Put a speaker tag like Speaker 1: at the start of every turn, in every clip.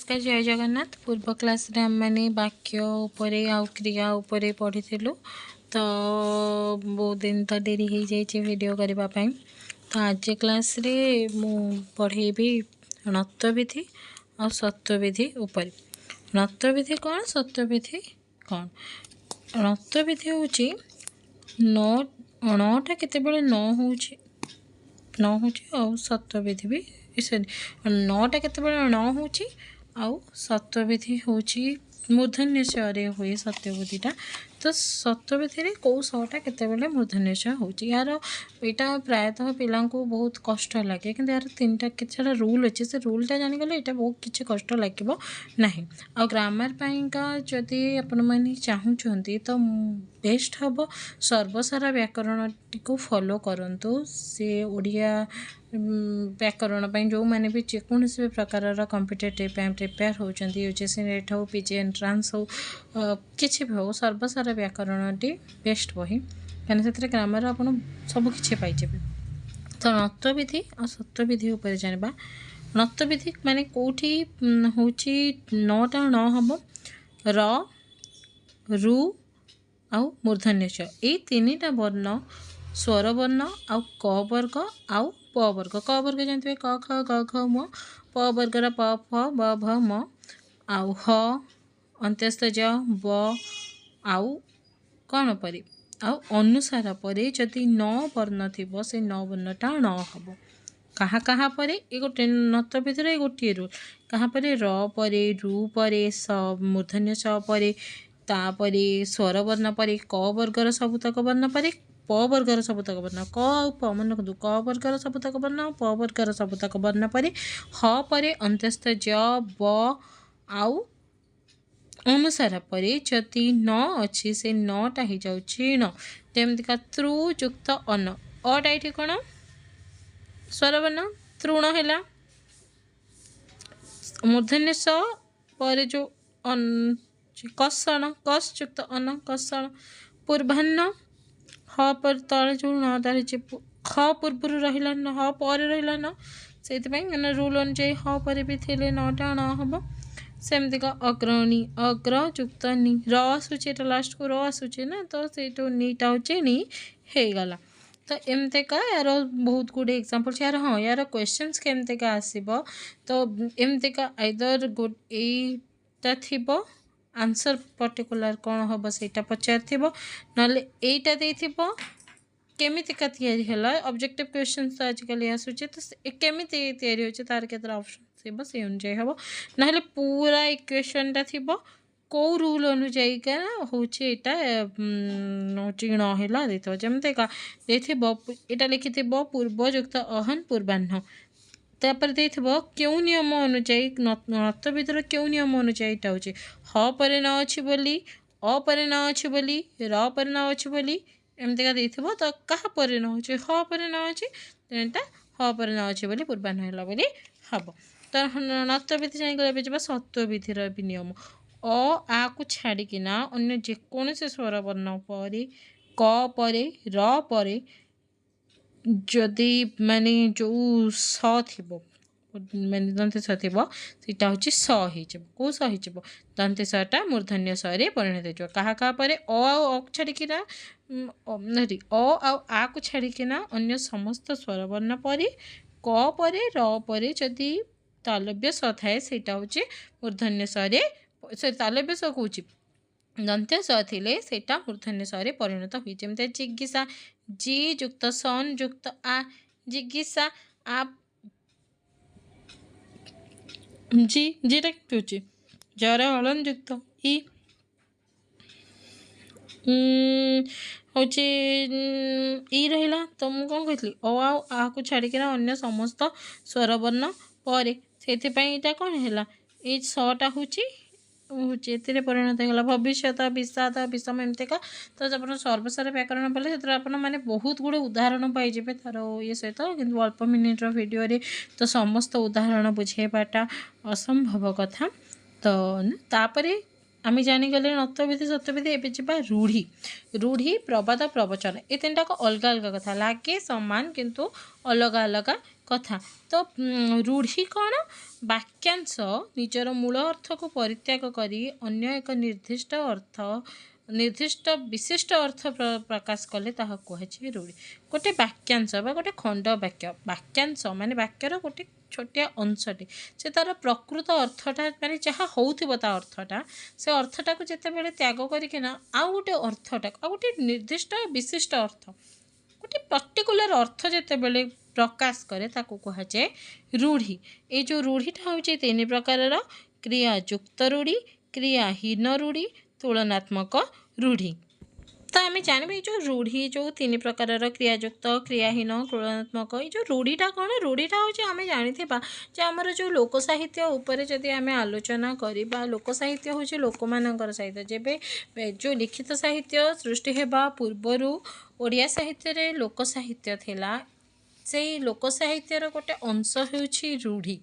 Speaker 1: नमस्कार जय जगन्नाथ। पूर्व क्लास रे हमने वाक्य उपरे आ क्रिया उपरे पढ़ीलु तो बहुत दिन तो डेरी हो जाए वीडियो करने। तो आज क्लास रे मु पढ़ेबी नत्वविधि और सत्वविधि उपरे। नत्वविधि कौन सत्वविधि कौन? नत्वविधि हूँ नटा केते न हो सत्वविधि भी नटा केते न हो सत्वविधि हूँ मूर्धन्य रे हुए सत्यविधिटा। तो सत्वविधि कौ शटा केते मूर्धन्य हो यार यहाँ प्रायतः पिला बहुत कष्ट लगे कि यार तीन टा कि रूल अच्छे से रूलटा जानीगले यहाँ बहुत किसी कष्ट लगे ना। आ ग्रामर पाइंका जदि आपण मैंने चाहूँगी तो बेस्ट हम सर्वसारा व्याकरण टी फॉलो करंतु से ओडिया व्याकरण जो मैंने भी जेकोसी भी प्रकार कॉम्पिटिटिव प्रिपेयर होती यूजीसी नेट हो पीजी एंट्रांस हो किसी भी हो सर्वसारा व्याकरण टी बेस्ट बही कहीं से ग्रामर आप सबकि पाइजे। तो नत्वविधि और सत्वविधि उपर जाना। नत्वविधि माने कौटी हूँ नटा न हम रु आउ मूर्धन्य च ये तीन टा वर्ण स्वर वर्ण आउ क वर्ग आउ प वर्ग। क वर्ग जानते क ख ग घ म। प वर्गर प फ ब भ म आउ ह अंत्यस्थ ज ब आउ कौन परी आउ अनुसार परे जदि न वर्ण थी से न वर्णटा न हम। कहाँ कहाँ परे ये गोटे नत्वविधि ये गोटे रूल कहाँ परे र परे रु परे स मूर्धन्य स परे तापरे स्वर वर्ण परे क वर्गर सबुतक वर्ण परे प वर्गर सबुतक वर्ण क आउ प मन रखु क वर्गर सबुतक वर्ण प वर्गर सबुतक वर्ण परे ह परे अंत्यस्थ ज ब आउ अनुसार परे जति न अच्छी से नटा हो जाऊँगी न जमती तृ युक्त अन अटा ये कौन स्वरवर्ण तृण है मूर्धन्य स पर जो कषण कष युक्त अन कषण पूर्वान्न ह पर तले जो नटा रही ख पूर्व रहा न ह पर रहा न से रूल अनुजाई ह पर भी थे नटा न हम। सेमती का अग्रणी अग्र युक्त नि र आसूचे लास्ट को र आसूचे ना तो से नीटा हो नी हो गला। तो एमती का यार बहुत गुड़े एग्जाम्पल यार हाँ यार क्वेश्चंस केमती का आसब तो एमती का आइदर गोटा थी आंसर पर्टिकुलर कौन हम से पचार थी ना यहीटा केमितिका तैयारी है ऑब्जेक्टिव क्वेश्चन तो आजिकल आसूचे तो केमी तैयारी होचे तार केतरा ऑप्शन थी से अनुजाई हम ना पूरा इक्वेशनटा थी कौ रूल अनुजाई का हूँ यहाँ हूँ न जमते का यहाँ लिखि पूर्वयुक्त अहन पूर्वाह्न तापर क्यों नियम अनुजाई नत्वविधि क्यों नियम अनुजाई यहाँ हूँ ह पर न अच्छी बोली अ पर न अच्छी बोली र पर न अच्छी बोली एमती का तो क्या पर न हो ह पर न अच्छी तेणटा ह पर न अच्छी बोली पूर्वाह्न है बोली हम। तो नत्वविधि जाइए जा सत्वविधिर भी नियम अ आ को छाड़िकिना अन्य जेकोसी स्वर वर्ण पर क पर र पर जदि माने जो स थी माने दंतेश थी सीटा हूँ स हो कौ स हो दंतेशटा मूर्धन्य सरे परिणत हो क्या क्या पर अ छाड़िकिना अ आ को छाड़िकिना अन्य समस्त स्वर वर्ण पर क पर र पर जदि तालव्य स थाए सेटा हूँ मूर्धन्य सरे से तालव्य स कौन दंत्य स थे सेटा मूर्धन्य सरे परिणत हुए जमी जिज्ञासा जी युक्त सन युक्त आ जिज्ञासा आ जीटा के जर हलन युक्त ई हूँ ई रहा तो मुझे कौन कही आ को छाड़िकिना अन्य समस्त स्वरवर्ण पर से कौन है ये सटा हूँ ये परिणत होगा भविष्यत विषाद विषम एमती का। तो जब सर्वसारा व्याकरण पढ़े से मैंने बहुत गुड़े उदाहरण पाइजे तार ये सहित कि अल्प मिनिट्र वीडियो तो समस्त उदाहरण बुझेबाटा असंभव कथा। तो तापरे आम जानीगले नतविधि सत्यविधि एवं जा रूढ़ी रूढ़ी प्रबाद प्रवचन ये तीन टाक अलग अलग कथा लगे सामान किंतु अलग अलग कथा। तो रूढ़ी कौन वाक्यांश निजर मूल अर्थ को परित्याग करी अन्य एक निर्दिष्ट अर्थ निर्दिष्ट विशिष्ट अर्थ प्रकाश कले ताहा कहुचे रूढ़ी। गोटे वाक्यांश बा गोटे खंड वाक्य वाक्यांश माने वाक्यर गोटे छोटिया अंशटे से तार प्रकृत अर्थटा माने जहाँ होउथिबो ता अर्थटा से अर्थटा को जेते बेले त्याग करिकिना आउ गोटे अर्थटा आउ गोटे निर्दिष्ट विशिष्ट अर्थ गोटे पर्टिकुलर अर्थ जेते बेले प्रकाश करे ताको कहुचे रूढ़ी। ये जो रूढ़ीटा होउचे तीन प्रकारर क्रियायुक्त रूढ़ी क्रियाहीन रूढ़ी तुलनात्मक रूढ़ी। तो आम जानवे जो रूढ़ी जो तीन प्रकार क्रियायुक्त क्रियाहीन तुलनात्मक ये जो रूढ़ीटा कौन रूढ़ीटा हूँ आम जानी आमर जो लोक साहित्य उपर जदि आम आलोचना करवा लोक साहित्य हूँ लोक मानकर साहित्य जेबे जो लिखित साहित्य सृष्टि हेबा पूर्वर ओडिया साहित्य रे लोक साहित्य थिला से लोक साहित्यर गोटे अंश होउछि रूढ़ी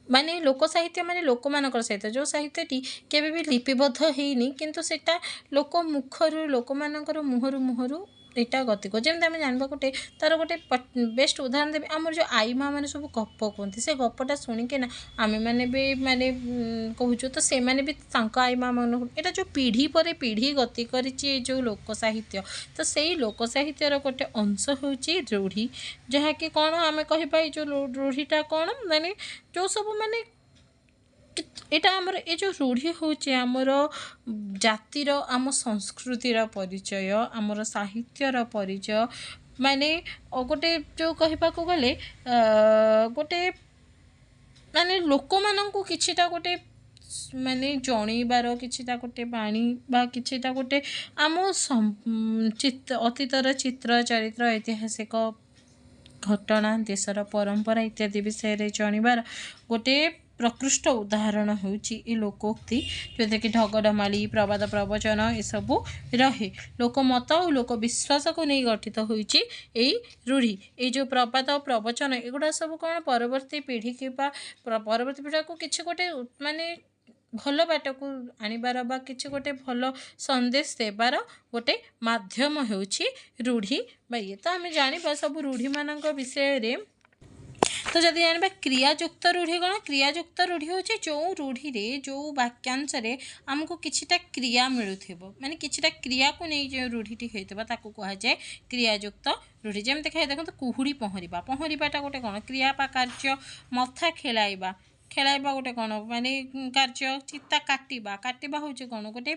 Speaker 1: माने लोक साहित्य माने लोक मानकर साहित्य जो साहित्यटी केबे भी लिपिबद्ध हेनी किंतु सेटा लोक मुखरु लोक मानकर मुहरु मुहरु एटा गति को जेमते आम जानबा गोटे तार गोटे बेस्ट उदाहरण देबे आमर जो आई माँ मैंने सब गप कहते से गपटा शुणिके ना आम मैंने भी माने कहूँ तो से माने भी तांका आई माँ मान एटा जो पीढ़ी पर पीढ़ी गति करिछि जो लोक साहित्य तो सेही लोक साहित्यर गोटे अंश होउछि रूढ़ी जहाँकि कौन आम कह जो रूढ़ीटा कौन माने जो सब माने एटा आमर ये जो रूढ़ी होचे आमर जातिर आम संस्कृतिर परिचय आमर साहित्यर परिचय माने गोटे जो कहबाको गले गोटे माने लोक माननकु किछिटा गोटे माने जणैबार किछिटा गोटे बाणी बा किछिटा गोटे आम अतीतर चित्र चरित्र ऐतिहासिक घटना देशर परंपरा इत्यादि विषय जणिबार गोटे प्रकृष्ट उदाहरण होउछि ए लोकोक्ति जोथे कि ढगढमाली प्रबाद प्रवचन ये सबू रहे लोकमत और लोक विश्वास को नहीं गठित होइछि ए रूढ़ी ये जो प्रबाद प्रवचन एगुड़ा सब कौन परवर्ती पीढ़ी कि परवर्ती पीढ़ी को किछि गोटे माने भल बाट को आनिबार बा किछि गोटे भल संदेश देबार गोटे माध्यम होउछि रूढ़ी बा ये तो आम जानिबा सब रूढ़ी मानक विषय रे। तो जदि जानबा क्रियायुक्त रूढ़ी कौन क्रियायुक्त रूढ़ी होचे जो रूढ़ी रे जो वाक्यांश रे आमको किछिटा क्रिया मिलुथिबो माने किछिटा क्रिया को नहीं जो रूढ़ीटी होइतबा ताको कहा जाए क्रियायुक्त रूढ़ी जेमते कहे देखो कुहुड़ी पहरिबा पहरिबाटा गोटे कौन क्रिया बा कार्य मथा खेलाइबा खेलाइबा गोटे कौन माने कार्य चिता काटिबा काटिबा होचे कौन गोटे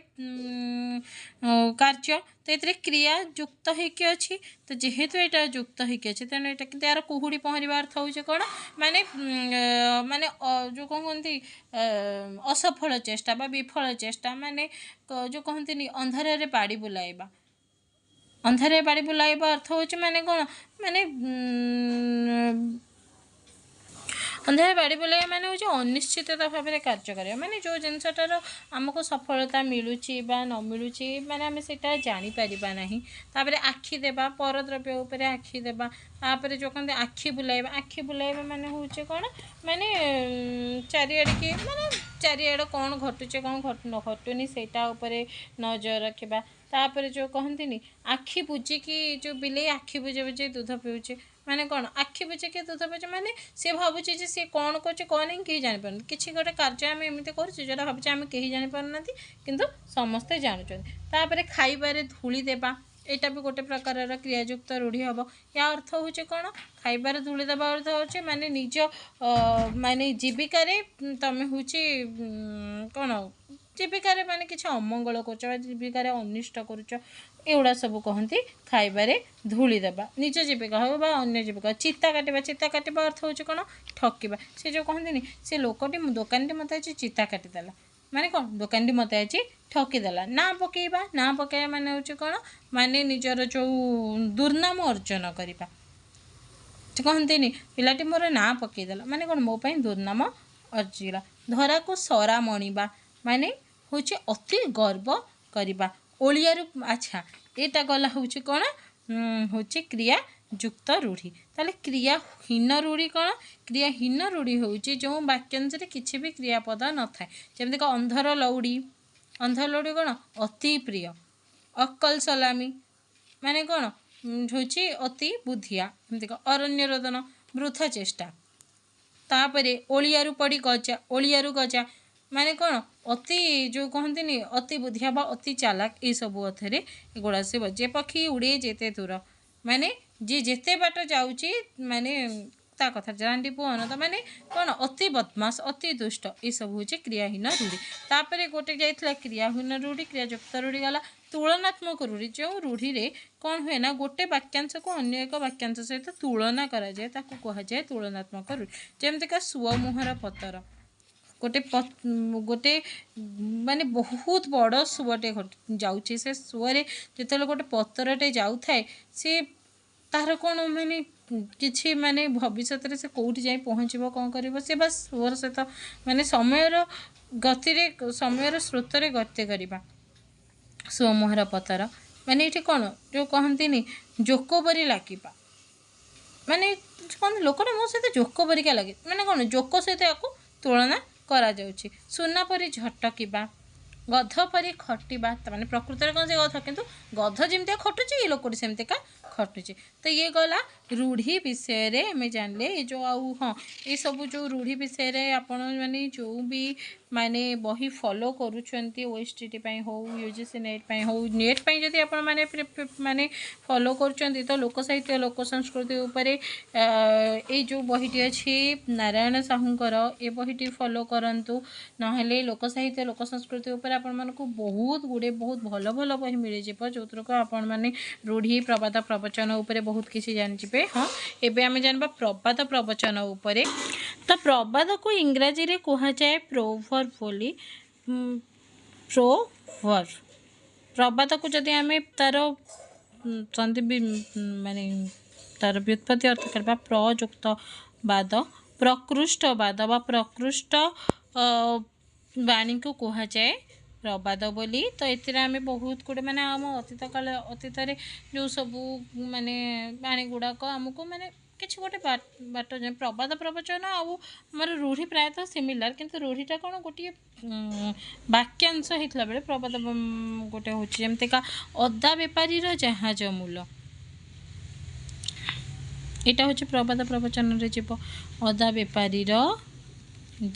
Speaker 1: कार्य तो ये क्रिया युक्त होइके अछि तो जेहेतु एटा युक्त होइके अछि तेणु एटा कि यार कुहुड़ी पहरिबा अर्थ होचे कौन माने माने जो कहंती असफल चेष्टा बा विफल चेष्टा माने जो कहंती अंधारे रे बाड़ी बुलाइबा अंधारे बाड़ी बुलाइबा अर्थ होचे माने कौन माने अंधारे बाड़ी बुलाइबा माने होचे अनिश्चितता भाव में कार्य करिया माने जो जिनसटार आमको सफलता मिलुची बा न मिलुची माने आमे सेटा जानि परिबा नाही तापरे आखि देबा परद्रव्य उपरे आखि देबा तापरे जो कहते आखि बुलाइबा माने होचे कोन माने चारिआड की माने चारिआड कौन घटुचे कौन घटुनी सेटा उपरे नजर रखिबा तापरे जो कहंतिनी आखि बुझिकी जो बिले आखि बुझे बुझे दूध पिउचे माने कौन आखि बुझे के दूध पिउचे माने से भावुचे जे से कौन करछे कौन नहीं कहीं जानि पारन किछि गोटे कार्य आम एमती करछे जोटा भावुचे आम कहीं जानि पारनांती किंतु समस्ते जानुछन तापरे खाइबारे धूली देबा एटा भी गोटे प्रकार क्रियायुक्त रूढ़ी हम या अर्थ होचे कौन खाइबार धूली देवा अर्थ होचे माने निज माने जीविका तमें हूँ कौन जीविकार माने किसी अमंगल कर जीविकार अनिष्ट करुड़ा सब कहती खाइबारे धूली देवा निज जीविका हो बा अन्य जीविका चिता काटिबा अर्थ होचे कौन ठकिबा से जो कहती से लोकटी दुकानी मत चिता काटिदेला माने कौन दुकानी मत आई ठकिदेला ना पकेबा ना पकेबा माने हूँ कौन माने निजर जो दुर्नाम अर्जन करवा कहते पिलाटी मोर ना पकईदेला माने कौन मो दुर्नाम अर्जिला धरा को सरा मणिबा माने हूँ अति गर्व करवा ओलियारू अच्छा एटा गला हूँ कौन हूँ क्रिया युक्त रूढ़ी ताले क्रियाहीन रूढ़ी कौन क्रियाहीन रूढ़ी हूँ जो वाक्यांश किसी भी क्रियापद न थाए जमीक अंधर लौड़ी ଅନ୍ଧ ଲଡ଼ୁ କ'ଣ ଅତି ପ୍ରିୟ। ଅକ୍କଲ ସଲାମୀ ମାନେ କ'ଣ ହେଉଛି ଅତି ବୁଦ୍ଧିଆ। ଏମିତି ଅରଣ୍ୟ ରୋଦନ ବୃଥା ଚେଷ୍ଟା। ତାପରେ ଓଳିଆରୁ ପଡ଼ି ଗଜା, ଓଳିଆରୁ ଗଜା ମାନେ କ'ଣ ଅତି ଯେଉଁ କହନ୍ତିନି ଅତି ବୁଦ୍ଧିଆ ବା ଅତି ଚାଲାକ, ଏଇସବୁ ଅର୍ଥରେ ଏଗୁଡ଼ା ଆସିବ। ଯେ ପକ୍ଷୀ ଉଡ଼େ ଯେତେ ଦୂର ମାନେ ଯିଏ ଯେତେ ବାଟ ଯାଉଛି ମାନେ ତା କଥା ଜାଣନ୍ତି ପୁଅ ଅନନ୍ତ ମାନେ କ'ଣ ଅତି ବଦମାସ ଅତି ଦୁଷ୍ଟ, ଏସବୁ ହେଉଛି କ୍ରିୟାହୀନ ରୂଢ଼ି। ତାପରେ ଗୋଟେ ଯାଇଥିଲା କ୍ରିୟାହୀନ ରୂଢ଼ି, କ୍ରିୟାଯୁକ୍ତ ରୂଢ଼ି ଗଲା ତୁଳନାତ୍ମକ ରୂଢ଼ି। ଯେଉଁ ରୂଢ଼ିରେ କ'ଣ ହୁଏ ନା ଗୋଟେ ବାକ୍ୟାଂଶକୁ ଅନ୍ୟ ଏକ ବାକ୍ୟାଂଶ ସହିତ ତୁଳନା କରାଯାଏ ତାକୁ କୁହାଯାଏ ତୁଳନାତ୍ମକ ରୂଢ଼ି। ଯେମିତିକା ସୁଅ ମୁହଁର ପତର, ଗୋଟେ ମାନେ ବହୁତ ବଡ଼ ସୁଅଟେ ଯାଉଛି, ସେ ସୁଅରେ ଯେତେବେଳେ ଗୋଟେ ପତରଟେ ଯାଉଥାଏ ସେ ତାର କ'ଣ ମାନେ କିଛି ମାନେ ଭବିଷ୍ୟତରେ ସେ କେଉଁଠି ଯାଇ ପହଞ୍ଚିବ କ'ଣ କରିବ, ସେ ବାସ୍ ସୁଅର ସହିତ ମାନେ ସମୟର ଗତିରେ ସମୟର ସ୍ରୋତରେ ଗତି କରିବା। ସୁଅ ମୁହଁର ପତର ମାନେ ଏଇଠି କ'ଣ ଯେଉଁ କହନ୍ତିନି ଜୋକ ପରି ଲାଗିବା, ମାନେ କହନ୍ତି ଲୋକଟା ମୋ ସହିତ ଜୋକ ପରିକା ଲାଗେ, ମାନେ କ'ଣ ଜୋକ ସହିତ ୟାକୁ ତୁଳନା କରାଯାଉଛି। ସୁନା ପରି ଝଟକିବା, ଗଧ ପରି ଖଟିବା, ମାନେ ପ୍ରକୃତରେ କ'ଣ ସେ ଗଧ, କିନ୍ତୁ ଗଧ ଯେମିତିକା ଖଟୁଛି ଏ ଲୋକଟି ସେମିତିକା ଖଟୁଛି। ତ ଇଏ ଗଲା ରୂଢ଼ି ବିଷୟରେ ଆମେ ଜାଣିଲେ। ଏ ଯେଉଁ ଆଉ ହଁ ଏସବୁ ଯେଉଁ ରୂଢ଼ି ବିଷୟରେ ଆପଣ ମାନେ ଯେଉଁ ବି ମାନେ ବହି ଫଲୋ କରୁଛନ୍ତି OSTT ପାଇଁ ହଉ UGC ନେଟ୍ ପାଇଁ ହଉ, ନେଟ୍ ପାଇଁ ଯଦି ଆପଣ ମାନେ ଫଲୋ କରୁଛନ୍ତି ତ ଲୋକ ସାହିତ୍ୟ ଲୋକ ସଂସ୍କୃତି ଉପରେ ଏଇ ଯେଉଁ ବହିଟି ଅଛି ନାରାୟଣ ସାହୁଙ୍କର ଏ ବହିଟି ଫଲୋ କରନ୍ତୁ। ନହେଲେ ଲୋକ ସାହିତ୍ୟ ଲୋକ ସଂସ୍କୃତି ଉପରେ ଆପଣମାନଙ୍କୁ ବହୁତ ଗୁଡ଼ିଏ ବହୁତ ଭଲ ଭଲ ବହି ମିଳିଯିବ, ଯେଉଁଥିରୁ ଆପଣମାନେ ରୂଢ଼ି ପ୍ରବାଦ ପ୍ରବଚନ ଉପରେ ବହୁତ କିଛି ଜାଣିଯିବେ। ହଁ ଏବେ ଆମେ ଜାଣିବା ପ୍ରବାଦ ପ୍ରବଚନ ଉପରେ। ତ ପ୍ରବାଦକୁ ଇଂରାଜୀରେ କୁହାଯାଏ ପ୍ରୋଭର୍ବ ବୋଲି। ପ୍ରୋଭର୍ବ ପ୍ରବାଦକୁ ଯଦି ଆମେ ତାର ମାନେ ତାର ବ୍ୟୁତ୍ପତ୍ତି ଅର୍ଥ କରିବା ପ୍ରଯୁକ୍ତ ବାଦ, ପ୍ରକୃଷ୍ଟ ବାଦ ବା ପ୍ରକୃଷ୍ଟ ବାଣୀକୁ କୁହାଯାଏ ପ୍ରବାଦ ବୋଲି। ତ ଏଥିରେ ଆମେ ବହୁତ ଗୁଡ଼ିଏ ମାନେ ଆମ ଅତୀତରେ ଯେଉଁ ସବୁ ମାନେ ବାଣୀ ଗୁଡ଼ାକ ଆମକୁ ମାନେ କିଛି ଗୋଟେ ବାଟ ଯାଏ ପ୍ରବାଦ ପ୍ରବଚନ ଆଉ ଆମର ରୂଢ଼ି ପ୍ରାୟତଃ ସିମିଲାର, କିନ୍ତୁ ରୂଢ଼ିଟା କ'ଣ ଗୋଟିଏ ବାକ୍ୟାଂଶ ହେଇଥିଲା ବେଳେ ପ୍ରବାଦ ଗୋଟେ ହେଉଛି ଯେମିତିକା ଅଦା ବେପାରୀର ଜାହାଜ ମୂଲ, ଏଇଟା ହେଉଛି ପ୍ରବାଦ ପ୍ରବଚନରେ ଯିବ। ଅଦା ବେପାରୀର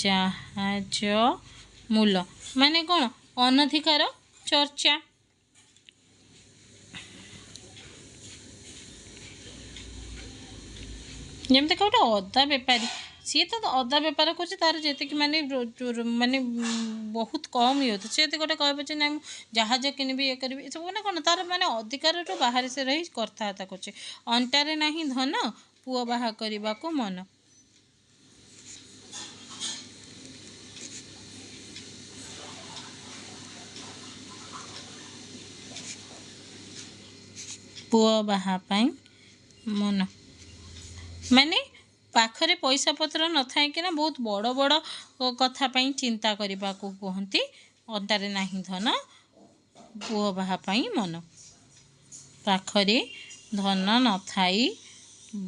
Speaker 1: ଜାହାଜ ମୂଲ ମାନେ କ'ଣ ଅନଧିକାର ଚର୍ଚ୍ଚା। ଯେମିତିକା ଗୋଟେ ଅଦା ବେପାରୀ, ସିଏ ତ ଅଦା ବେପାର କରୁଛି, ତାର ଯେତିକି ମାନେ ବହୁତ କମ୍ ଇଏ ହେଉଛି, ସେ ଯଦି ଗୋଟେ କହିବ ଯେ ନାଇଁ ମୁଁ ଜାହାଜ କିଣିବି ଇଏ କରିବି ଏସବୁ ମାନେ କ'ଣ ତାର ମାନେ ଅଧିକାରଠୁ ବାହାରେ ସେ ରହି କଥାବାର୍ତ୍ତା କରୁଛି। ଅଣ୍ଟାରେ ନାହିଁ ଧନ ପୁଅ ବାହା କରିବାକୁ ମନ, ପୁଅ ବାହା ପାଇଁ ମନ ମାନେ ପାଖରେ ପଇସା ପତ୍ର ନଥାଇକିନା ବହୁତ ବଡ଼ ବଡ଼ କଥା ପାଇଁ ଚିନ୍ତା କରିବାକୁ କୁହନ୍ତି। ଅଣ୍ଟାରେ ନାହିଁ ଧନ ପୁଅ ବାହା ପାଇଁ ମନ, ପାଖରେ ଧନ ନଥାଇ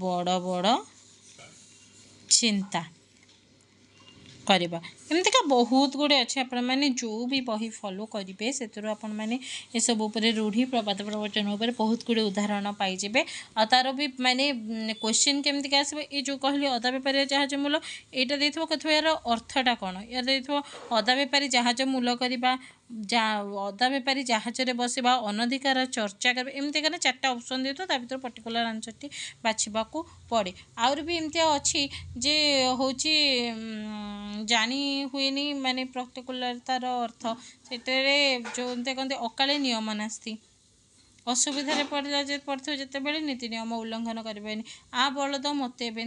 Speaker 1: ବଡ଼ ବଡ଼ ଚିନ୍ତା କରିବା। ଏମିତିକା ବହୁତ ଗୁଡ଼ିଏ ଅଛି, ଆପଣମାନେ ଯେଉଁ ବି ବହି ଫଲୋ କରିବେ ସେଥିରୁ ଆପଣମାନେ ଏସବୁ ଉପରେ ରୂଢ଼ି ପ୍ରବାଦ ପ୍ରବଚନ ଉପରେ ବହୁତ ଗୁଡ଼ିଏ ଉଦାହରଣ ପାଇଯିବେ। ଆଉ ତା'ର ବି ମାନେ କ୍ୱେଶ୍ଚିନ୍ କେମିତିକା ଆସିବ, ଏ ଯେଉଁ କହିଲି ଅଦା ବେପାରୀ ଜାହାଜ ମୂଲ ଏଇଟା ଦେଇଥିବ, କେଥିବ ଏହାର ଅର୍ଥଟା କ'ଣ, ୟା ଦେଇଥିବ ଅଦା ବେପାରୀ ଜାହାଜ ମୂଲ କରିବା, ଅଦା ବେପାରୀ ଜାହାଜରେ ବସିବା, ଅନଧିକାର ଚର୍ଚ୍ଚା କରିବା, ଏମିତିକା 4ଟା ଅପସନ୍ ଦେଇଥିବ, ତା ଭିତରୁ ପର୍ଟିକୁଲାର ଆନ୍ସର୍ଟି ବାଛିବାକୁ ପଡ଼େ। ଆହୁରି ବି ଏମିତିଆ ଅଛି ଯେ ହେଉଛି ଜାଣି ହୁଏନି ମାନେ ପର୍ଟିକୁଲାର ତା'ର ଅର୍ଥ, ସେଥିରେ ଯେଉଁ ଏମିତି କହନ୍ତି ଅକାଳେ ନିୟମ ନାସ୍ତି, ଅସୁବିଧାରେ ପଡ଼ିଥିବ ଯେତେବେଳେ ନୀତି ନିୟମ ଉଲ୍ଲଙ୍ଘନ କରିବେନି, ଆ ବଳଦ ମୋତେ ଏବେ,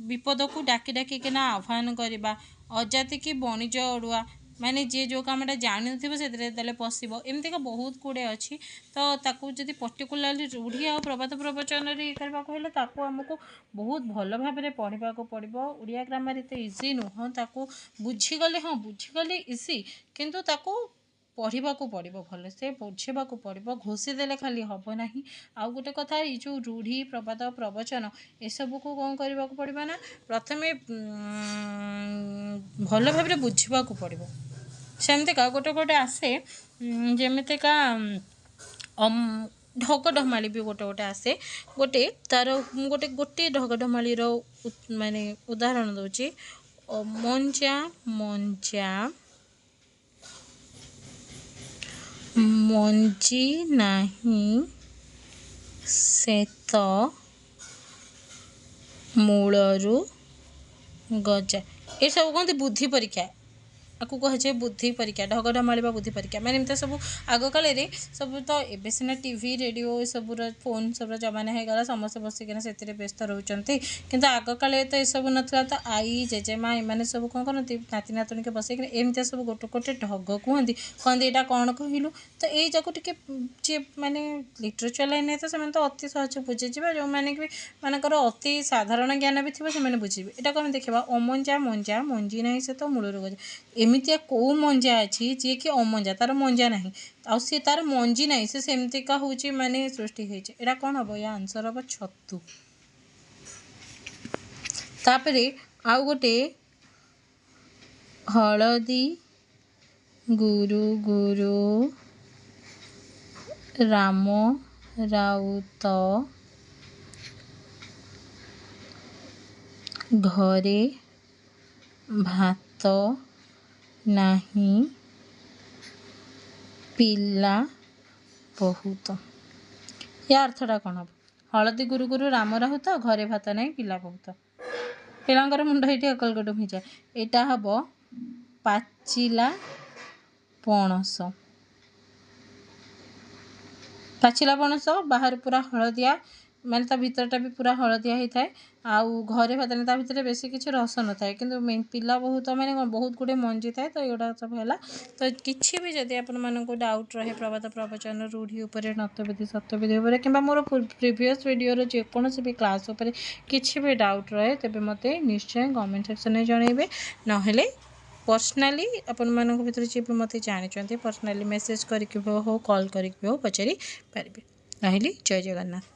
Speaker 1: ବିପଦକୁ ଡାକି ଡାକିକିନା ଆହ୍ୱାନ କରିବା, ଅଜାତି କି ବଣିଜ ଅଡ଼ୁଆ ମାନେ ଯିଏ ଯେଉଁ କାମଟା ଜାଣିନଥିବ ସେଥିରେ ଯେତେବେଳେ ପଶିବ, ଏମିତିକା ବହୁତ ଗୁଡ଼ିଏ ଅଛି। ତ ତାକୁ ଯଦି ପର୍ଟିକୁଲାରଲି ରୂଢ଼ି ଆଉ ପ୍ରବାଦ ପ୍ରବଚନରେ ଇଏ କରିବାକୁ ହେଲେ ତାକୁ ଆମକୁ ବହୁତ ଭଲ ଭାବରେ ପଢ଼ିବାକୁ ପଡ଼ିବ। ଓଡ଼ିଆ ଗ୍ରାମାର ଏତେ ଇଜି ନୁହଁ, ତାକୁ ବୁଝିଗଲେ ହଁ ବୁଝିଗଲେ ଇଜି, କିନ୍ତୁ ତାକୁ ପଢ଼ିବାକୁ ପଡ଼ିବ, ଭଲସେ ବୁଝିବାକୁ ପଡ଼ିବ, ଘୋଷି ଦେଲେ ଖାଲି ହେବ ନାହିଁ। ଆଉ ଗୋଟେ କଥା ଏଇ ଯେଉଁ ରୂଢ଼ି ପ୍ରବାଦ ପ୍ରବଚନ ଏସବୁକୁ କ'ଣ କରିବାକୁ ପଡ଼ିବ ନା ପ୍ରଥମେ ଭଲ ଭାବରେ ବୁଝିବାକୁ ପଡ଼ିବ। सेमतिका गोटे गोटे आसे जमितिका ढगढमाली भी गोटे गोटे आसे गोटे तार गोटे गोटे ढगढमाली माने उदाहरण दूची मंजा मंजा मंजी नहीं से तो मूलरू गजा ये सब कहते बुद्धि परीक्षा आपको कहे बुद्धि परीक्षा ढगढमाली बुद्धि परीक्षा मैंने एमती सब आग काल सब तो एबे सिना टीवी रेडियो सब फोन सब जमाना हो गला समस्त बसिकिना से व्यस्त रोचंती किंतु आग काल तो सब नथला तो आई जेजेमा एमाने सब कौन करती नाती नातुणी के बसैक एमती सब गोटे गोटे ढग कहती कहते यहाँ कौन कहलु तो यही जाक टे जी मैंने लिटरेचर लाइन तो से तो अति सहज बुझीजा जो मैंने कि मानकर अति साधारण ज्ञान भी थी से बुझे यहाँ कम देखा अमंजा मंजा मंजी ना से तो मूलर गजा एमतिया कौ मंजा अच्छी जी कि अमंजा तार मंजा ना आउ सी तार मंजी ना से सेमतिका हूँ माने सृष्टि होती है कौन हम या आंसर हम छतु तापरे आउ गोटे हलदी गुरु गुरु राम राउत घरे भात नहीं पिला बहुत या अर्थटा कौन हम हलदी गुरु गुरु राम राहुत घरे भात नहीं पिला बहुत पिलांकर मुंड ये अकलगट हो जाए यहाँ हम पाचिला पणस पाचिला पणस बाहर पूरा हलदिया माने ता भीतरटा भी पूरा हलदिया होता है आउ घरे भात नहीं भितर बेसी किसी रस न थाए किंतु पिला बहुत माने बहुत गुड़े मंजी थाए तो ये सब है तो किसी भी जदि आपको डाउट रहे प्रबाद प्रवचन रूढ़ी उपर नतविधि सत्यविधि उपर कि मोर प्रीवियस वीडियो जेकोसी भी क्लास उपर किसी भी डाउट रहे तेज मत निश्चय कमेंट सेक्शन में जनइबे नहेले पर्सनाली आपण मानक भितर जी भी मत जानते पर्सनाली मेसेज करके हो कॉल करके हो पचारि पारे। रही जय जगन्नाथ।